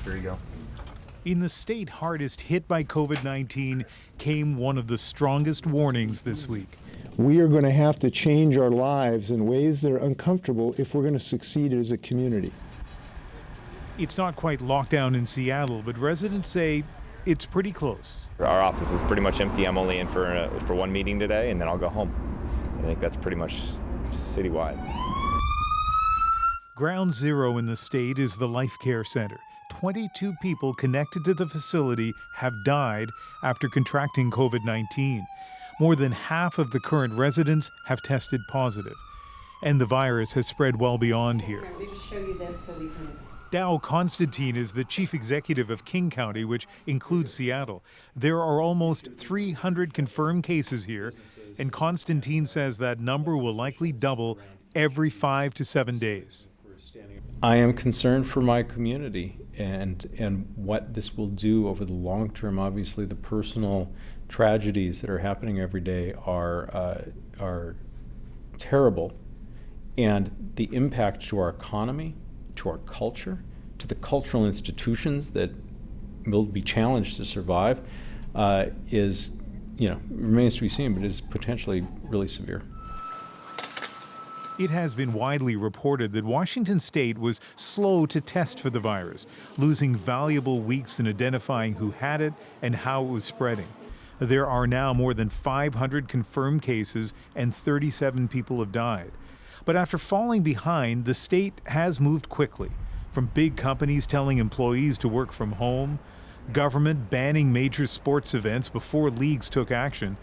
Here you go. In the state hardest hit by COVID-19 came one of the strongest warnings this week. We are going to have to change our lives in ways that are uncomfortable if we're going to succeed as a community. It's not quite lockdown in Seattle, but residents say it's pretty close. Our office is pretty much empty. I'm only in for one meeting today, and then I'll go home. I think that's pretty much citywide. Ground zero in the state is the Life Care Center. 22 people connected to the facility have died after contracting COVID-19. More than half of the current residents have tested positive. And the virus has spread well beyond here. We just show you this so we can... Dow Constantine is the chief executive of King County, which includes Seattle. There are almost 300 confirmed cases here, and Constantine says that number will likely double every 5 to 7 days. I am concerned for my community and what this will do over the long term. Obviously, the personal tragedies that are happening every day are terrible, and the impact to our economy, to our culture, to the cultural institutions that will be challenged to survive remains to be seen, but is potentially really severe. It has been widely reported that Washington state was slow to test for the virus, losing valuable weeks in identifying who had it and how it was spreading. There are now more than 500 confirmed cases and 37 people have died. But after falling behind, the state has moved quickly. From big companies telling employees to work from home, government banning major sports events before leagues took action,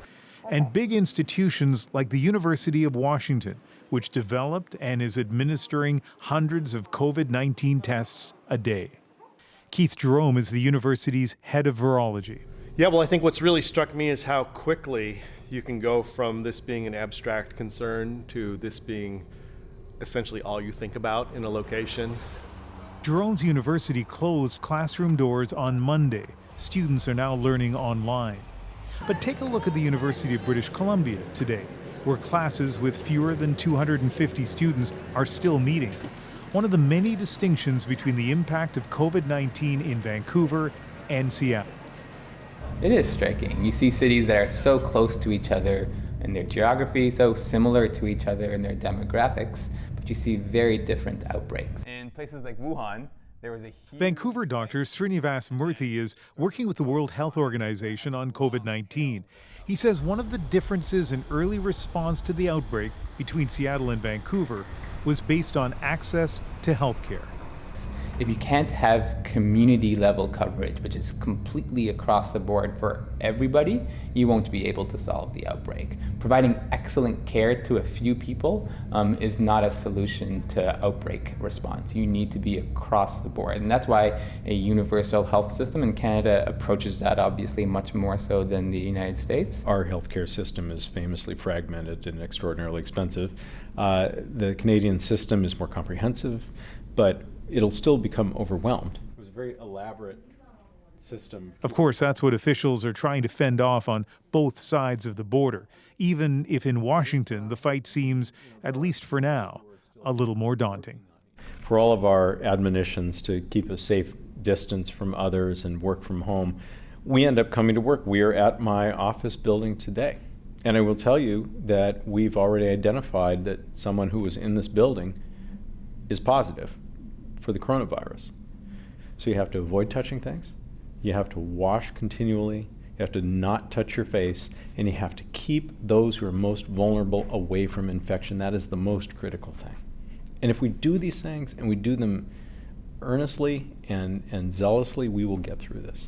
and big institutions like the University of Washington, which developed and is administering hundreds of COVID-19 tests a day. Keith Jerome is the university's head of virology. Yeah, well, I think what's really struck me is how quickly you can go from this being an abstract concern to this being essentially all you think about in a location. Jerome's university closed classroom doors on Monday. Students are now learning online. But take a look at the University of British Columbia today, where classes with fewer than 250 students are still meeting. One of the many distinctions between the impact of COVID-19 in Vancouver and Seattle. It is striking. You see cities that are so close to each other in their geography, so similar to each other in their demographics, but you see very different outbreaks. In places like Wuhan, there was a huge... Vancouver doctor Srinivas Murthy is working with the World Health Organization on COVID-19. He says one of the differences in early response to the outbreak between Seattle and Vancouver was based on access to health care. If you can't have community level coverage, which is completely across the board for everybody, you won't be able to solve the outbreak. Providing excellent care to a few people is not a solution to outbreak response. You need to be across the board. And that's why a universal health system in Canada approaches that obviously much more so than the United States. Our healthcare system is famously fragmented and extraordinarily expensive. The Canadian system is more comprehensive, but it'll still become overwhelmed. It was a very elaborate system. Of course, that's what officials are trying to fend off on both sides of the border, even if in Washington the fight seems, at least for now, a little more daunting. For all of our admonitions to keep a safe distance from others and work from home, we end up coming to work. We are at my office building today. And I will tell you that we've already identified that someone who was in this building is positive for the coronavirus. So you have to avoid touching things, you have to wash continually, you have to not touch your face, and you have to keep those who are most vulnerable away from infection. That is the most critical thing. And if we do these things and we do them earnestly and zealously, we will get through this.